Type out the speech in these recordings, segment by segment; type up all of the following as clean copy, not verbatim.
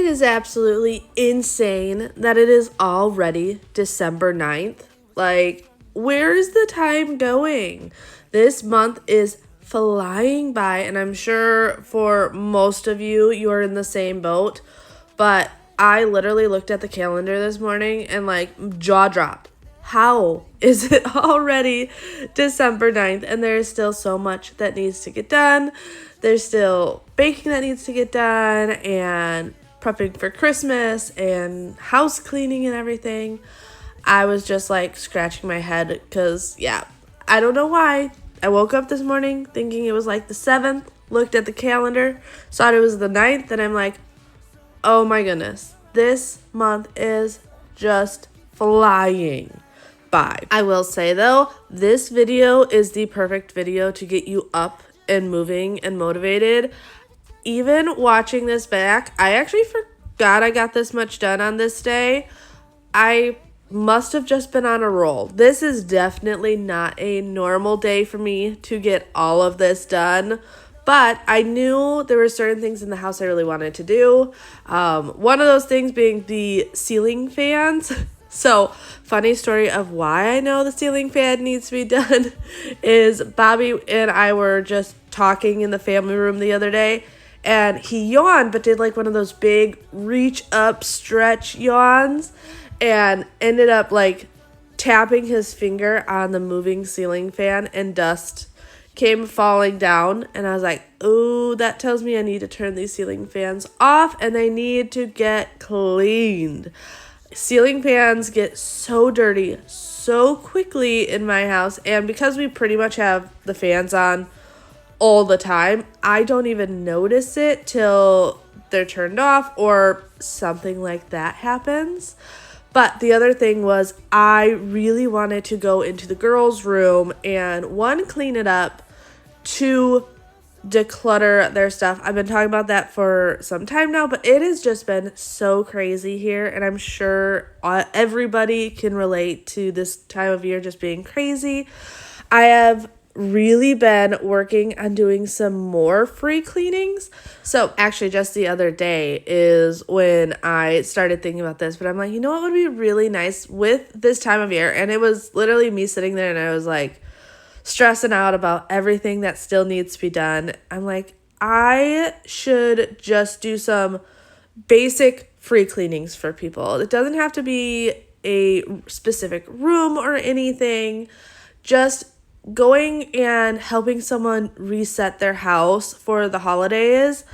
is absolutely insane that it is already December 9th. Like, where is the time going? This month is flying by, and I'm sure for most of you, you are in the same boat. But I literally looked at the calendar this morning and, like, jaw dropped. How is it already December 9th and there is still so much that needs to get done? There's still baking that needs to get done and prepping for Christmas and house cleaning and everything. I was just like scratching my head because, yeah, I don't know why. I woke up this morning thinking it was like the 7th, looked at the calendar, thought it was the 9th, and I'm like, oh my goodness, this month is just flying by. I will say though, this video is the perfect video to get you up and moving and motivated. Even watching this back, I actually forgot I got this much done on this day. I must have just been on a roll. This is definitely not a normal day for me to get all of this done. But I knew there were certain things in the house I really wanted to do. One of those things being the ceiling fans. So, funny story of why I know the ceiling fan needs to be done is Bobby and I were just talking in the family room the other day, and he yawned but did like one of those big reach up stretch yawns and ended up like tapping his finger on the moving ceiling fan, and dust came falling down, and I was like, ooh, that tells me I need to turn these ceiling fans off and they need to get cleaned. Ceiling fans get so dirty so quickly in my house, and because we pretty much have the fans on all the time, I don't even notice it till they're turned off or something like that happens. But the other thing was I really wanted to go into the girls' room and one, clean it up, two, declutter their stuff. I've been talking about that for some time now, but it has just been so crazy here, and I'm sure everybody can relate to this time of year just being crazy. I have really been working on doing some more free cleanings. So actually just the other day is when I started thinking about this, but I'm like, you know what would be really nice with this time of year? And it was literally me sitting there and I was like stressing out about everything that still needs to be done. I'm like, I should just do some basic free cleanings for people. It doesn't have to be a specific room or anything. Just going and helping someone reset their house for the holidays.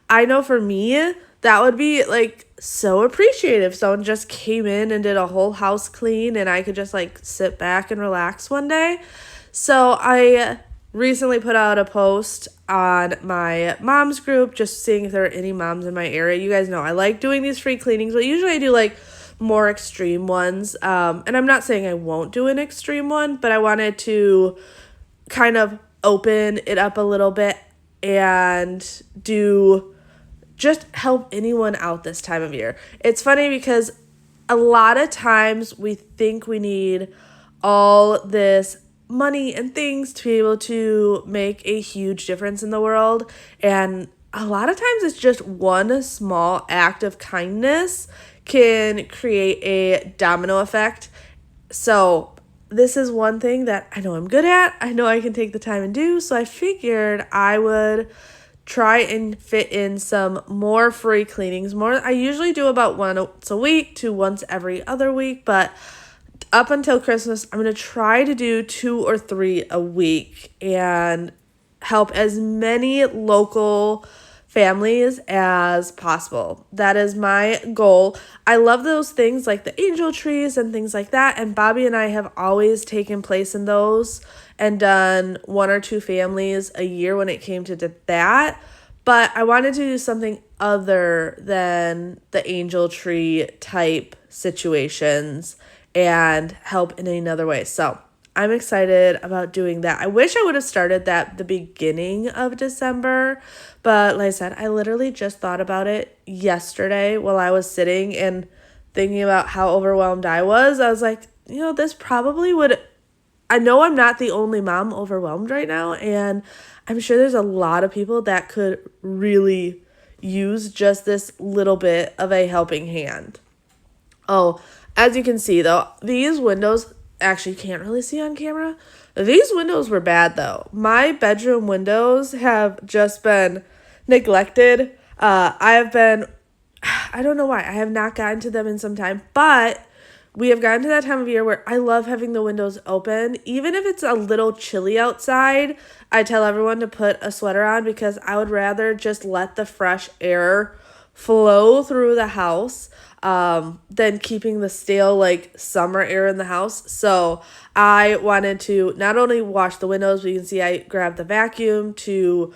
I know for me, that would be like so appreciative. Someone just came in and did a whole house clean and I could just like sit back and relax one day. So I recently put out a post on my mom's group, just seeing if there are any moms in my area. You guys know I like doing these free cleanings, but usually I do like more extreme ones. And I'm not saying I won't do an extreme one, but I wanted to kind of open it up a little bit and just help anyone out this time of year. It's funny because a lot of times we think we need all this money and things to be able to make a huge difference in the world. And a lot of times it's just one small act of kindness can create a domino effect. So this is one thing that I know I'm good at. I know I can take the time and do. So I figured I would try and fit in some more free cleanings. I usually do about once a week to once every other week, but up until Christmas, I'm going to try to do 2 or 3 a week and help as many local families as possible. That is my goal. I love those things like the angel trees and things like that, and Bobby and I have always taken place in those and done 1 or 2 families a year when it came to that. But I wanted to do something other than the angel tree type situations and help in another way. So I'm excited about doing that. I wish I would have started that the beginning of December, but like I said, I literally just thought about it yesterday while I was sitting and thinking about how overwhelmed I was. I was like, this probably would, I know I'm not the only mom overwhelmed right now, and I'm sure there's a lot of people that could really use just this little bit of a helping hand. Oh, as you can see though, these windows, actually can't really see on camera. These windows were bad though. My bedroom windows have just been neglected. I don't know why, I have not gotten to them in some time, but we have gotten to that time of year where I love having the windows open. Even if it's a little chilly outside, I tell everyone to put a sweater on because I would rather just let the fresh air flow through the house than keeping the stale like summer air in the house. So I wanted to not only wash the windows, but you can see I grabbed the vacuum to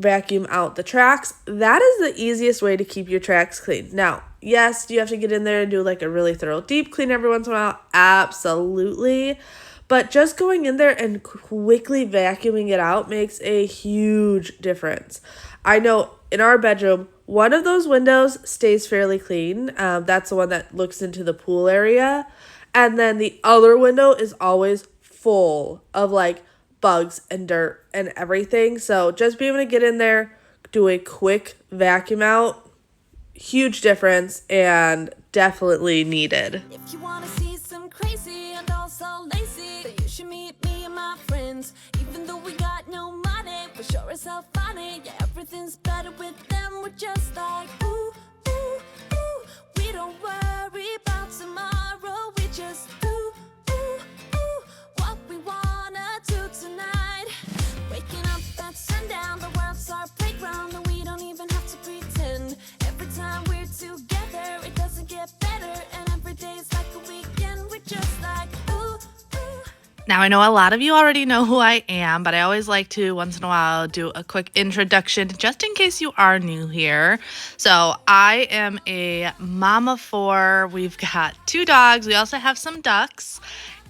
vacuum out the tracks. That is the easiest way to keep your tracks clean. Now, yes, do you have to get in there and do like a really thorough deep clean every once in a while? Absolutely. But just going in there and quickly vacuuming it out makes a huge difference. I know in our bedroom, one of those windows stays fairly clean. That's the one that looks into the pool area. And then the other window is always full of like bugs and dirt and everything. So just being able to get in there, do a quick vacuum out, huge difference and definitely needed. If you want to see some crazy and also lazy, then you should meet me and my friends. Even though we got no money, we're sure as hell funny. Yeah, everything's better with them. We're just like, ooh, ooh, ooh. We don't worry about tomorrow. We just ooh, ooh, ooh. What we wanna do tonight. Waking up at sundown, the world's our playground, and we don't even have to pretend. Every time we're together, it doesn't get better, and every day's like a weekend. We're just like, ooh, ooh. Now, I know a lot of you already know who I am, but I always like to once in a while do a quick introduction just in case you are new here. So I am a mom of 4. We've got 2 dogs. We also have some ducks.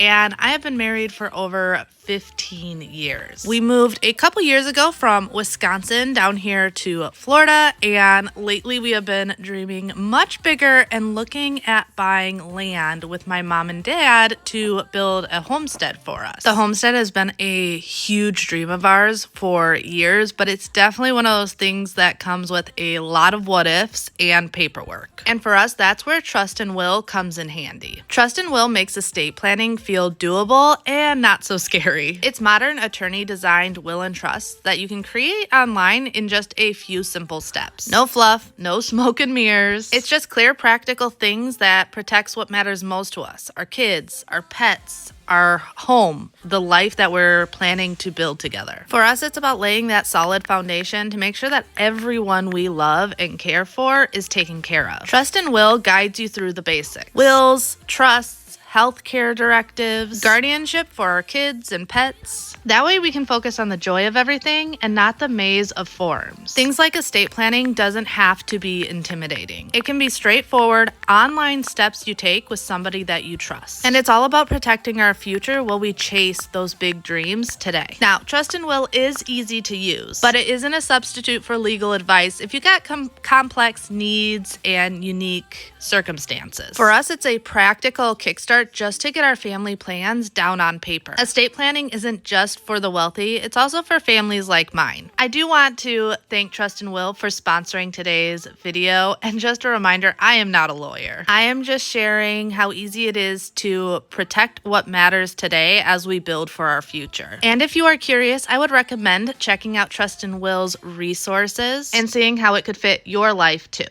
And I have been married for over 15 years. We moved a couple years ago from Wisconsin down here to Florida, and lately we have been dreaming much bigger and looking at buying land with my mom and dad to build a homestead for us. The homestead has been a huge dream of ours for years, but it's definitely one of those things that comes with a lot of what ifs and paperwork. And for us, that's where Trust and Will comes in handy. Trust and Will makes estate planning feel doable and not so scary. It's modern attorney-designed will and trust that you can create online in just a few simple steps. No fluff, no smoke and mirrors. It's just clear, practical things that protects what matters most to us, our kids, our pets, our home, the life that we're planning to build together. For us, it's about laying that solid foundation to make sure that everyone we love and care for is taken care of. Trust and Will guides you through the basics. Wills, trusts, healthcare directives, guardianship for our kids and pets. That way we can focus on the joy of everything and not the maze of forms. Things like estate planning doesn't have to be intimidating. It can be straightforward, online steps you take with somebody that you trust. And it's all about protecting our future while we chase those big dreams today. Now, Trust and Will is easy to use, but it isn't a substitute for legal advice if you got complex needs and unique circumstances. For us, it's a practical kickstart just to get our family plans down on paper. Estate planning isn't just for the wealthy, it's also for families like mine. I do want to thank Trust and Will for sponsoring today's video, and just a reminder, I am not a lawyer. I am just sharing how easy it is to protect what matters today as we build for our future. And if you are curious, I would recommend checking out Trust and Will's resources and seeing how it could fit your life too.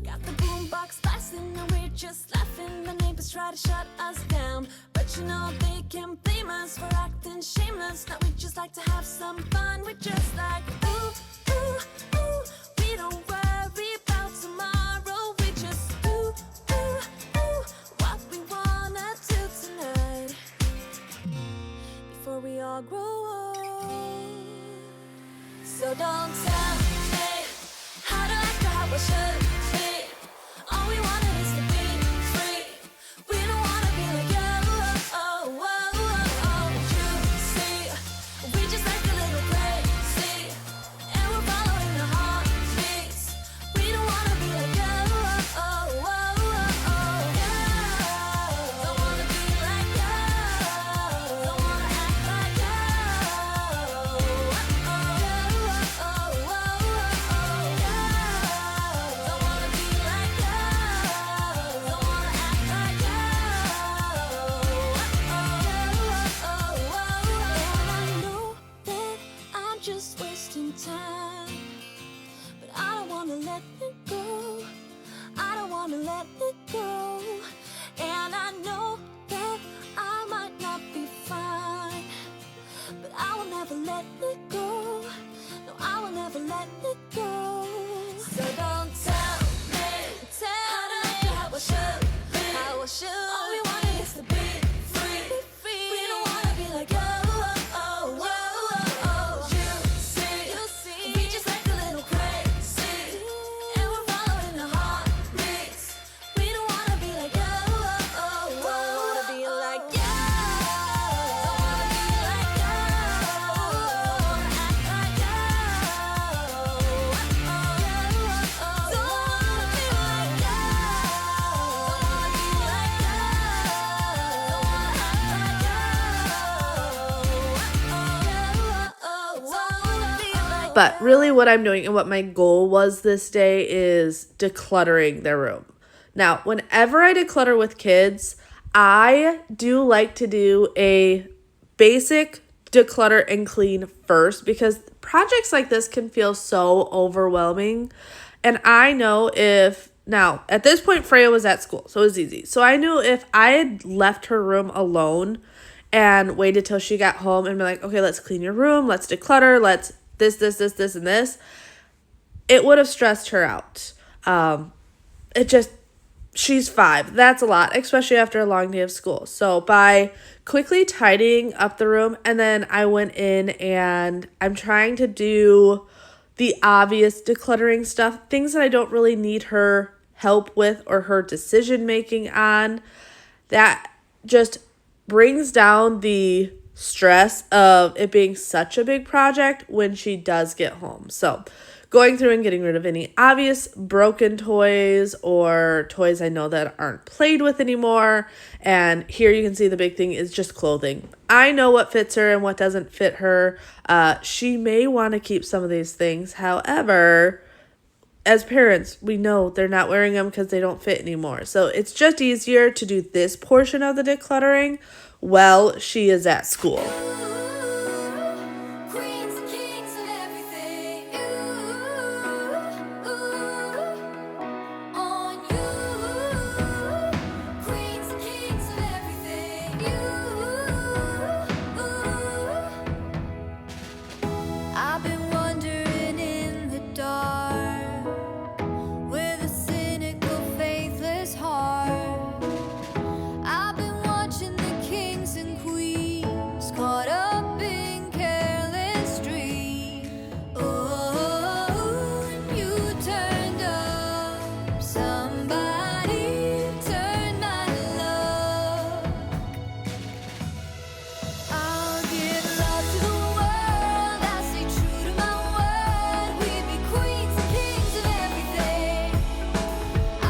Got the boombox blasting and we're just laughing. The neighbors try to shut us down, but you know they can blame us for acting shameless. Now we just like to have some fun. We're just like, ooh, ooh, ooh. We don't worry about tomorrow. We just ooh, ooh, ooh. What we wanna do tonight before we all grow old. So don't tell me how to act or how I should be. All we wanted is to be free. We don't wanna be like you. Oh, oh, oh, oh. You see, we just like a little crazy, and we're following the heartbeats. We don't wanna be like you. Oh, oh, oh, oh. Yeah. Don't wanna be like you. Don't wanna act like you. Oh, oh, oh. long time, but I don't wanna let it go. I don't wanna let it go. And I know that I might not be fine, but I will never let it go. No, I will never let it go. So don't tell me how I should be. How I should. All we want is to be free. We don't wanna be like you see, we just like a little crazy, and we're following the heartbeats. We don't wanna be like you. Don't wanna be like you. Don't wanna be like you. Don't wanna act like you. Don't wanna be like you. Don't wanna be like you. Don't wanna act like you. Don't wanna be like But really what I'm doing and what my goal was this day is decluttering their room. Now, whenever I declutter with kids, I do like to do a basic declutter and clean first, because projects like this can feel so overwhelming. And I know now at this point Freya was at school, so it was easy. So I knew if I had left her room alone and waited till she got home and been like, okay, let's clean your room, let's declutter, let's this, and this, it would have stressed her out. She's 5. That's a lot, especially after a long day of school. So by quickly tidying up the room, and then I went in and I'm trying to do the obvious decluttering stuff, things that I don't really need her help with or her decision making on, that just brings down the stress of it being such a big project when she does get home. So going through and getting rid of any obvious broken toys or toys I know that aren't played with anymore. And here you can see the big thing is just clothing. I know what fits her and what doesn't fit her. She may want to keep some of these things. However, as parents, we know they're not wearing them because they don't fit anymore. So it's just easier to do this portion of the decluttering while she is at school. queens and kings of everything. On you. Queens and kings of everything. I've been wandering in the dark with a cynical, faithless heart. I've been watching the kings and queens caught up in careless dreams. Oh, and you turned up. Somebody turned my love. I'll give love to the world. I stay true to my word. We'd be queens and kings of everything. I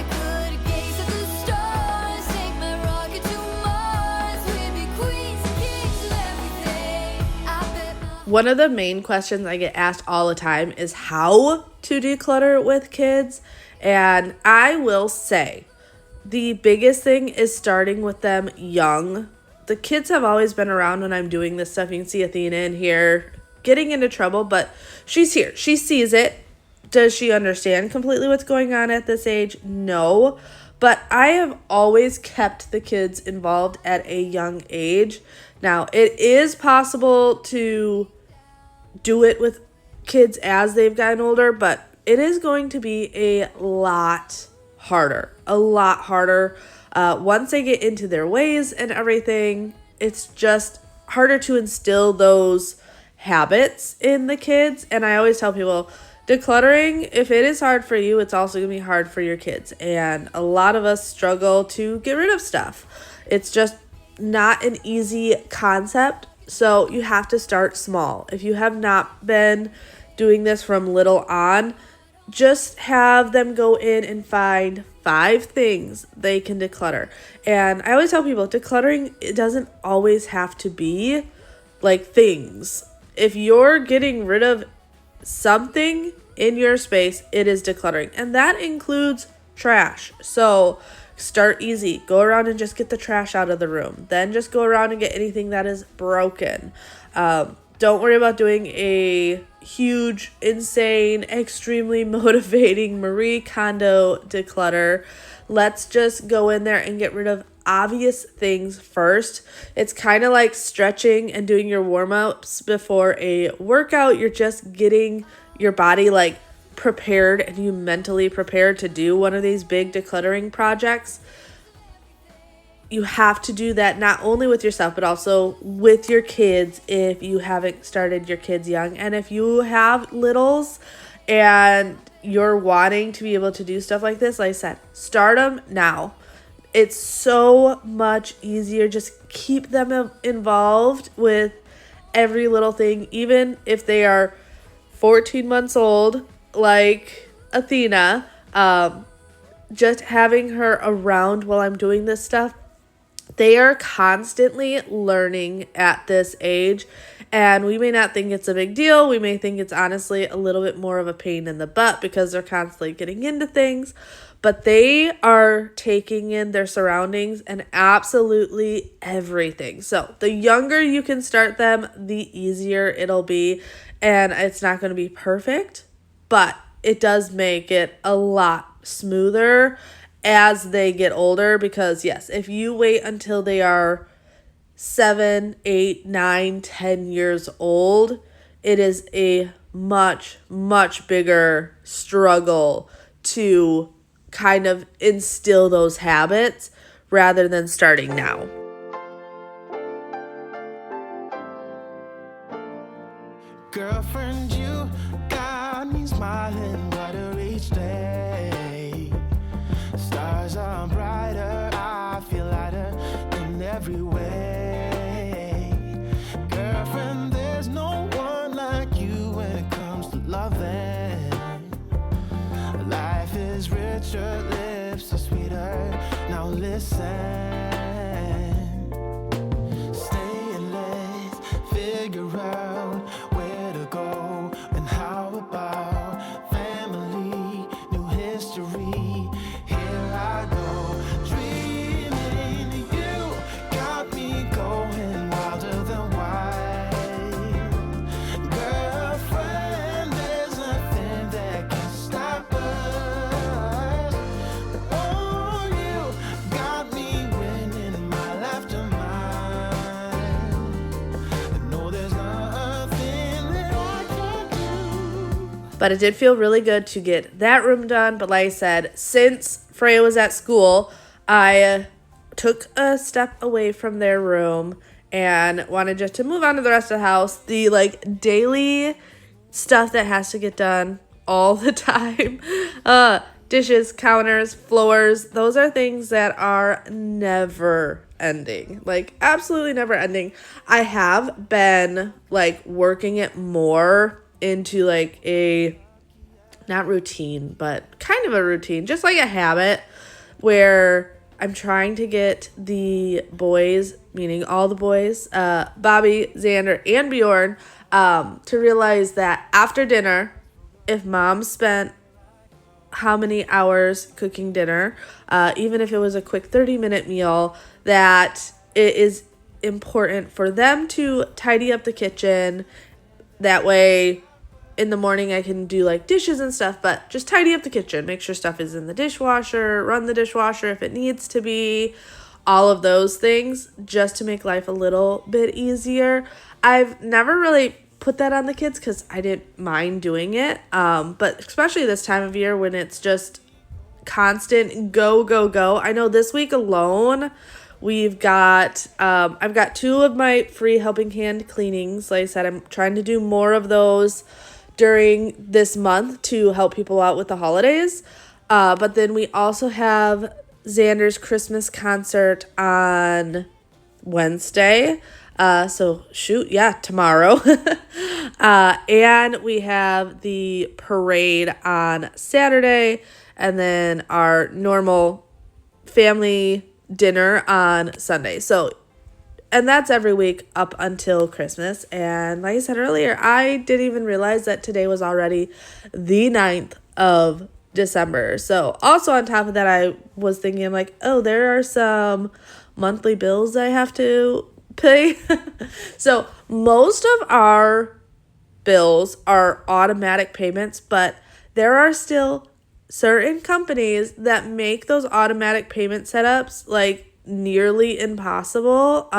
could gaze at the stars, take my rocket to Mars. We'd be queens and kings of everything. I bet my One of the main questions I get asked all the time is how to declutter with kids. And I will say the biggest thing is starting with them young. The kids have always been around when I'm doing this stuff. You can see Athena in here getting into trouble, but she's here. She sees it. Does she understand completely what's going on at this age? No. But I have always kept the kids involved at a young age. Now, it is possible to do it with kids as they've gotten older, but it is going to be a lot harder. Once they get into their ways and everything, it's just harder to instill those habits in the kids. And I always tell people, decluttering, if it is hard for you, it's also going to be hard for your kids. And a lot of us struggle to get rid of stuff. It's just not an easy concept. So you have to start small. If you have not been doing this from little on, just have them go in and find 5 things they can declutter. And I always tell people, decluttering, it doesn't always have to be like things. If you're getting rid of something in your space, it is decluttering. And that includes trash. So start easy. Go around and just get the trash out of the room. Then just go around and get anything that is broken. Don't worry about doing a huge, insane, extremely motivating Marie Kondo declutter. Let's just go in there and get rid of obvious things first. It's kind of like stretching and doing your warm-ups before a workout. You're just getting your body like prepared and you mentally prepared to do one of these big decluttering projects. You have to do that not only with yourself, but also with your kids if you haven't started your kids young. And if you have littles and you're wanting to be able to do stuff like this, like I said, start them now. It's so much easier. Just keep them involved with every little thing, even if they are 14 months old, like Athena. Just having her around while I'm doing this stuff. They are constantly learning at this age, and we may not think it's a big deal. We may think it's honestly a little bit more of a pain in the butt because they're constantly getting into things, but they are taking in their surroundings and absolutely everything. So the younger you can start them, the easier it'll be, and it's not going to be perfect, but it does make it a lot smoother as they get older, because yes, if you wait until they are 7, 8, 9, 10 years old, it is a much, much bigger struggle to kind of instill those habits rather than starting now. Girlfriend, you got me smiling brighter each day. Stars are brighter, I feel lighter in every way. Girlfriend, there's no one like you when it comes to loving. Life is richer, lips are sweeter. Now listen, stay and let's figure out where to go and how about family, new history. Here I go, dreaming. You got me going wilder than wild. Girlfriend, there's nothing that can stop us. Oh, you got me winning my laughter mind. No, there's nothing that I can do. But it did feel really good to get that room done. But like I said, since Freya was at school, I took a step away from their room and wanted just to move on to the rest of the house. The like daily stuff that has to get done all the time. Dishes, counters, floors, those are things that are never ending. Like absolutely never ending. I have been like working it more into like a not routine, but kind of a routine, just like a habit where I'm trying to get the boys, meaning all the boys, Bobby, Xander, and Bjorn, to realize that after dinner, if mom spent how many hours cooking dinner, even if it was a quick 30-minute meal, that it is important for them to tidy up the kitchen. That way in the morning I can do like dishes and stuff, but just tidy up the kitchen, make sure stuff is in the dishwasher, run the dishwasher if it needs to be, all of those things just to make life a little bit easier. I've never really put that on the kids because I didn't mind doing it, but especially this time of year when it's just constant go, go, go. I know this week alone we've got I've got 2 of my free helping hand cleanings. Like I said, I'm trying to do more of those during this month to help people out with the holidays. But then we also have Xander's Christmas concert on Wednesday. Tomorrow. And we have the parade on Saturday, and then our normal family dinner on Sunday. And that's every week up until Christmas. And like I said earlier, I didn't even realize that today was already the 9th of December. So also on top of that, I was thinking, I'm like, oh, there are some monthly bills I have to pay. So most of our bills are automatic payments, but there are still certain companies that make those automatic payment setups like nearly impossible.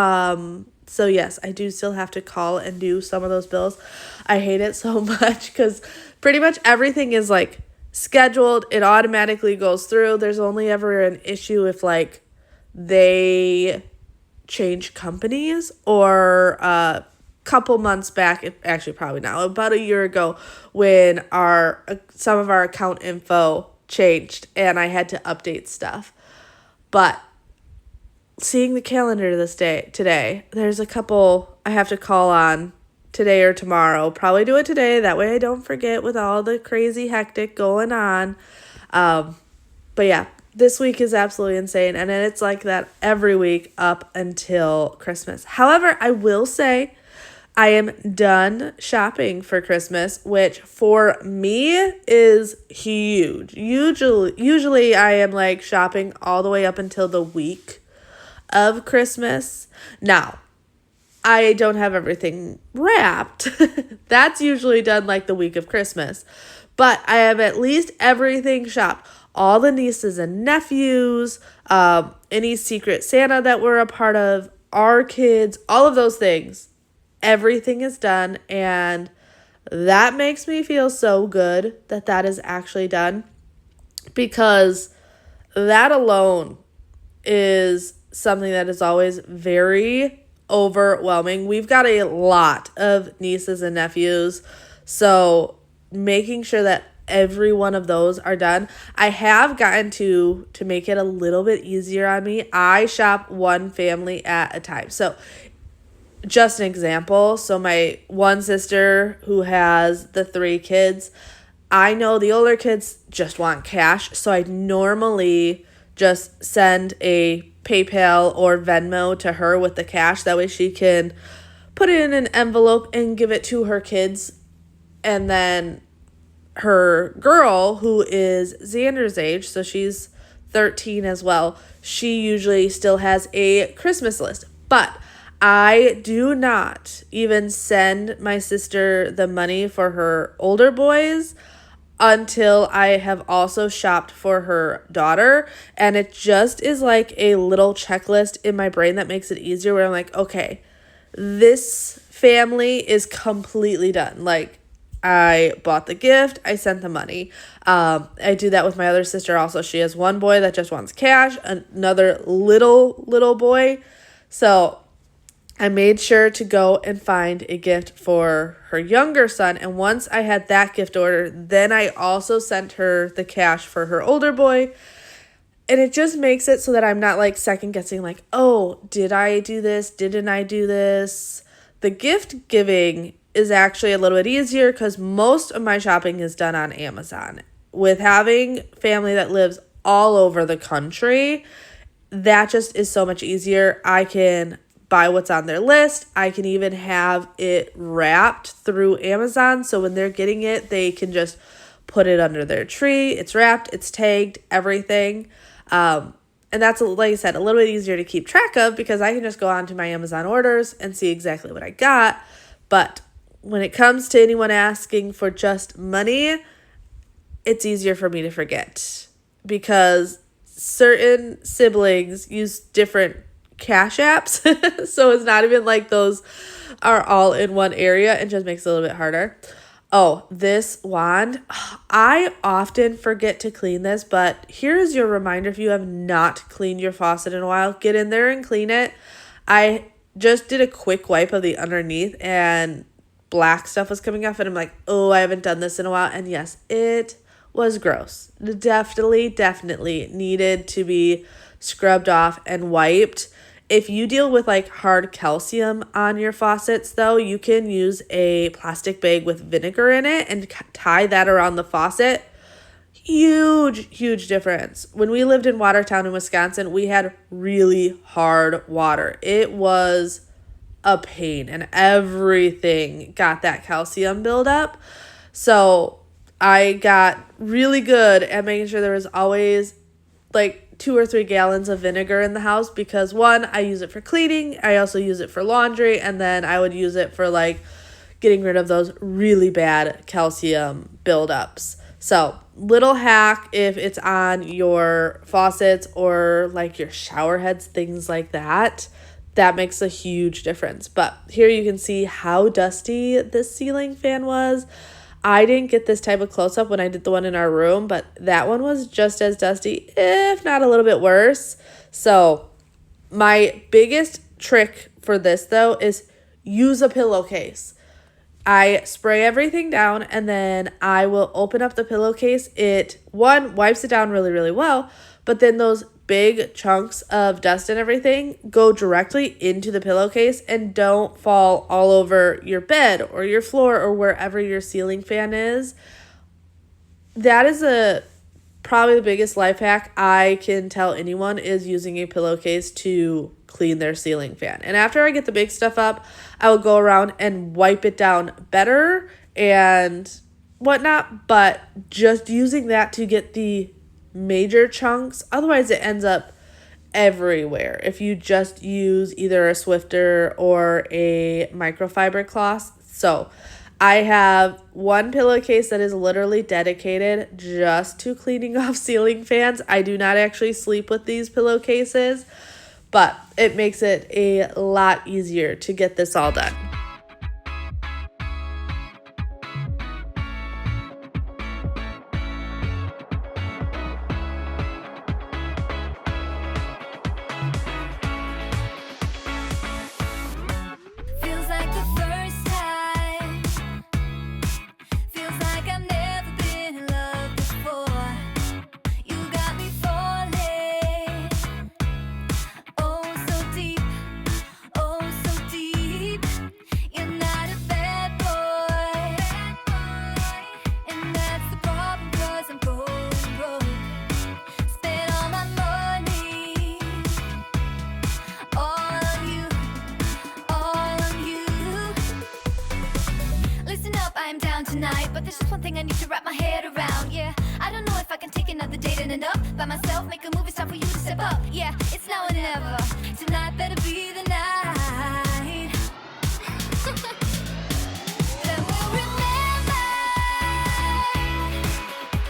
So yes, I do still have to call and do some of those bills. I hate it so much because pretty much everything is like scheduled. It automatically goes through. There's only ever an issue if like they change companies or couple months back, actually probably now, about a year ago, when some of our account info changed and I had to update stuff. But seeing the calendar today, there's a couple I have to call on today or tomorrow. Probably do it today, that way I don't forget with all the crazy hectic going on. But yeah, this week is absolutely insane, and then it's like that every week up until Christmas. However, I will say I am done shopping for Christmas, which for me is huge. Usually I am like shopping all the way up until the week of Christmas. Now, I don't have everything wrapped. That's usually done like the week of Christmas. But I have at least everything shopped. All the nieces and nephews, any Secret Santa that we're a part of, our kids, all of those things. Everything is done, and that makes me feel so good that is actually done, because that alone is something that is always very overwhelming. We've got a lot of nieces and nephews, so making sure that every one of those are done. I have gotten to make it a little bit easier on me. I shop one family at a time. So just an example. So my one sister who has the 3 kids, I know the older kids just want cash. So I normally just send a PayPal or Venmo to her with the cash. That way she can put it in an envelope and give it to her kids. And then her girl, who is Xander's age, so she's 13 as well, she usually still has a Christmas list. But I do not even send my sister the money for her older boys until I have also shopped for her daughter. And it just is like a little checklist in my brain that makes it easier, where I'm like, okay, this family is completely done. Like, I bought the gift, I sent the money. I do that with my other sister also. She has one boy that just wants cash, another little boy. So I made sure to go and find a gift for her younger son. And once I had that gift order, then I also sent her the cash for her older boy. And it just makes it so that I'm not like second guessing, like, oh, did I do this? Didn't I do this? The gift giving is actually a little bit easier because most of my shopping is done on Amazon. With having family that lives all over the country, that just is so much easier. I can buy what's on their list. I can even have it wrapped through Amazon. So when they're getting it, they can just put it under their tree. It's wrapped, it's tagged, everything. And that's, like I said, a little bit easier to keep track of because I can just go on to my Amazon orders and see exactly what I got. But when it comes to anyone asking for just money, it's easier for me to forget because certain siblings use different cash apps. So it's not even like those are all in one area, and just makes it a little bit harder. Oh, this wand. I often forget to clean this, but here's your reminder. If you have not cleaned your faucet in a while, get in there and clean it. I just did a quick wipe of the underneath and black stuff was coming off, and I'm like, oh, I haven't done this in a while. And yes, it was gross. Definitely needed to be scrubbed off and wiped. If you deal with like hard calcium on your faucets though, you can use a plastic bag with vinegar in it and tie that around the faucet. Huge difference. When we lived in Watertown in Wisconsin, we had really hard water. It was a pain and everything got that calcium buildup. So I got really good at making sure there was always like 2 or 3 gallons of vinegar in the house because one, I use it for cleaning, I also use it for laundry, and then I would use it for like getting rid of those really bad calcium buildups. So, little hack if it's on your faucets or like your shower heads, things like that. That makes a huge difference. But here you can see how dusty this ceiling fan was. I didn't get this type of close-up when I did the one in our room, but that one was just as dusty, if not a little bit worse. So my biggest trick for this, though, is use a pillowcase. I spray everything down, and then I will open up the pillowcase. It, one, wipes it down really, really well, but then those big chunks of dust and everything go directly into the pillowcase and don't fall all over your bed or your floor or wherever your ceiling fan is. That is probably the biggest life hack I can tell anyone, is using a pillowcase to clean their ceiling fan. And after I get the big stuff up, I will go around and wipe it down better and whatnot, but just using that to get the major chunks. Otherwise, it ends up everywhere if you just use either a Swiffer or a microfiber cloth. So I have one pillowcase that is literally dedicated just to cleaning off ceiling fans. I do not actually sleep with these pillowcases, but it makes it a lot easier to get this all done. Feels like the first time. Feels like I've never been in love before. You got me falling. Oh, so deep. Oh, so deep. You're not a bad boy. And that's the problem, 'cause I'm going broke. Spent all my money. All on you. All on you. Listen up, I am down tonight, but there's just one thing I need to wrap my head around. Yeah, I don't know if I can take another date and end up by myself. Make a movie, it's time for you to step up. Yeah, it's now or never. Tonight better be the night. That we'll remember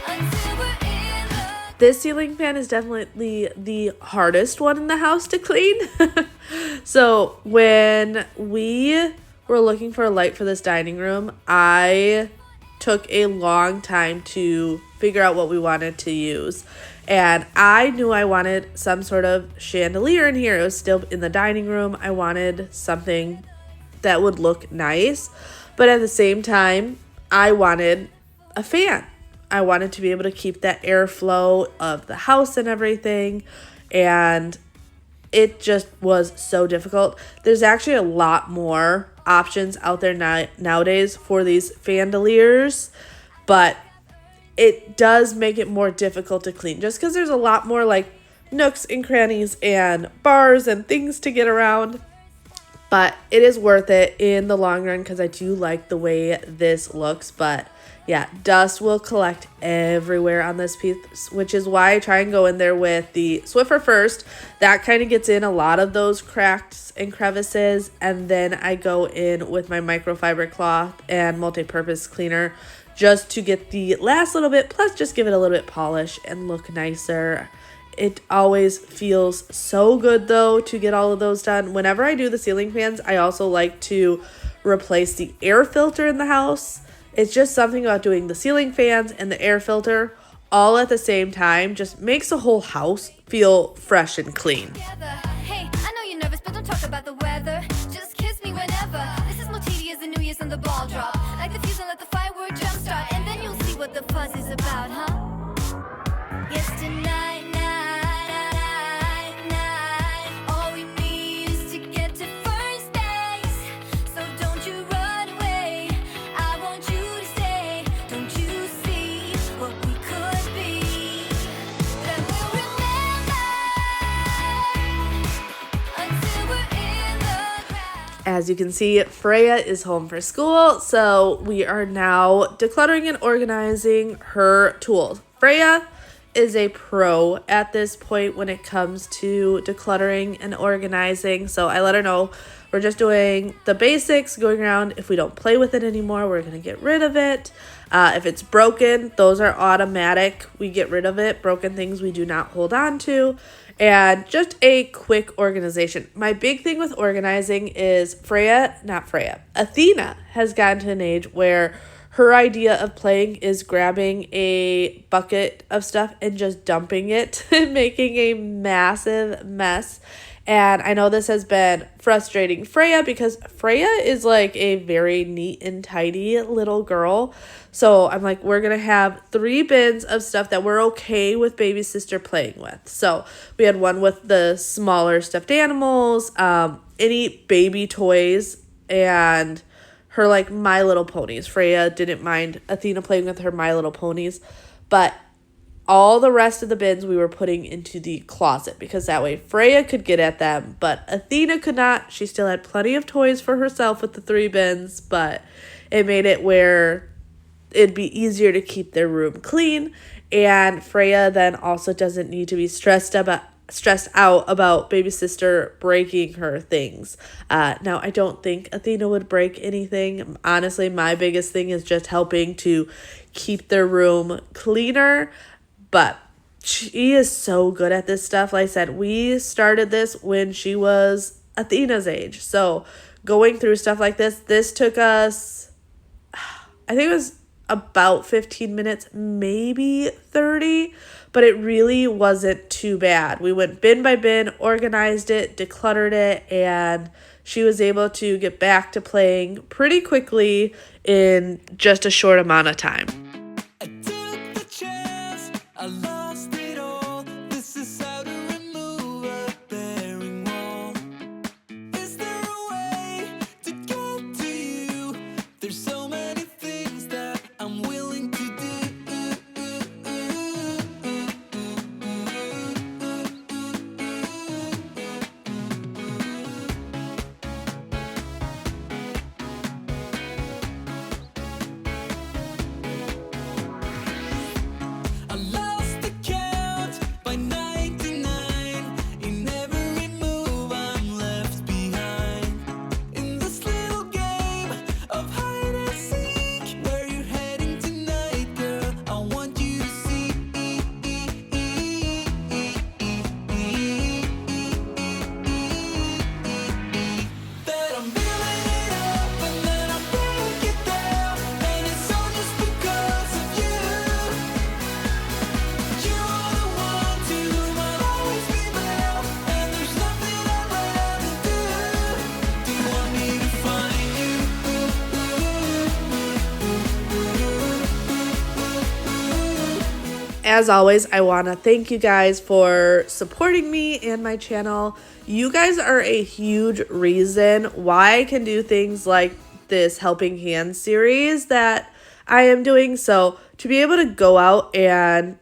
until we're in the This ceiling fan is definitely the hardest one in the house to clean. So when we were looking for a light for this dining room, I took a long time to figure out what we wanted to use. And I knew I wanted some sort of chandelier in here. It was still in the dining room. I wanted something that would look nice. But at the same time, I wanted a fan. I wanted to be able to keep that airflow of the house and everything. And it just was so difficult. There's actually a lot more options out there nowadays for these fandeliers, but it does make it more difficult to clean just because there's a lot more like nooks and crannies and bars and things to get around. But it is worth it in the long run because I do like the way this looks. But yeah, dust will collect everywhere on this piece, which is why I try and go in there with the Swiffer first. That kind of gets in a lot of those cracks and crevices. And then I go in with my microfiber cloth and multi-purpose cleaner just to get the last little bit, plus just give it a little bit polish and look nicer. It always feels so good, though, to get all of those done. Whenever I do the ceiling fans, I also like to replace the air filter in the house. It's just something about doing the ceiling fans and the air filter all at the same time just makes the whole house feel fresh and clean. together. Hey, I know you're nervous, but don't talk about the weather. Just kiss me whenever. This is more tedious than New Year's and the ball drop. Like the fuse and let the firework jumpstart, and then you'll see what the fuzz is about, huh? Yes, tonight, night. All we need is to get to first base. So don't you run away. I want you to stay. Don't you see what we could be? That we'll remember until we're in the ground. As you can see, Freya is home for school, so we are now decluttering and organizing her tools. Freya is a pro at this point when it comes to decluttering and organizing. So I let her know we're just doing the basics, going around. If we don't play with it anymore, we're going to get rid of it. If it's broken, those are automatic. We get rid of it. Broken things we do not hold on to. And just a quick organization. My big thing with organizing is Athena has gotten to an age where her idea of playing is grabbing a bucket of stuff and just dumping it and making a massive mess. And I know this has been frustrating Freya because Freya is like a very neat and tidy little girl. So I'm like, we're going to have 3 bins of stuff that we're okay with baby sister playing with. So we had one with the smaller stuffed animals, any baby toys, and her like My Little Ponies. Freya didn't mind Athena playing with her My Little Ponies, but all the rest of the bins we were putting into the closet because that way Freya could get at them, but Athena could not. She still had plenty of toys for herself with the 3 bins, but it made it where it'd be easier to keep their room clean. And Freya then also doesn't need to be stressed out about baby sister breaking her things. Now, I don't think Athena would break anything. Honestly, my biggest thing is just helping to keep their room cleaner. But she is so good at this stuff. Like I said, we started this when she was Athena's age. So going through stuff like this took us, I think it was about 15 minutes, maybe 30, but it really wasn't too bad. We went bin by bin, organized it, decluttered it, and she was able to get back to playing pretty quickly in just a short amount of time. I took the chance, I lost it all. This is how to remove a bearing wall. Is there a way to get to you? There's so many things that I'm willing to do. I lost the count by 99. In every move I'm left behind. In this little game of hide and seek, where you're heading tonight, girl, I want you to see that I'm building it up and then I break it down, and it's all just because of you. You are the one to whom I'll always be bound, and there's nothing I'd rather do. Do you want me to find you? As always, I want to thank you guys for supporting me and my channel. You guys are a huge reason why I can do things like this Helping Hands series that I am doing. So to be able to go out and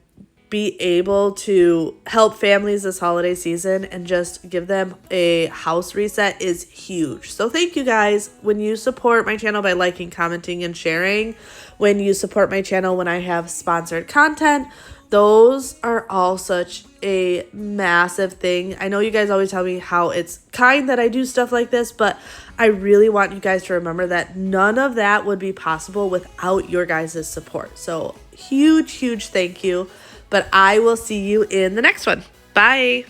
be able to help families this holiday season and just give them a house reset is huge. So thank you guys. When you support my channel by liking, commenting, and sharing, when you support my channel when I have sponsored content, those are all such a massive thing. I know you guys always tell me how it's kind that I do stuff like this, but I really want you guys to remember that none of that would be possible without your guys' support. So huge, huge thank you. But I will see you in the next one. Bye.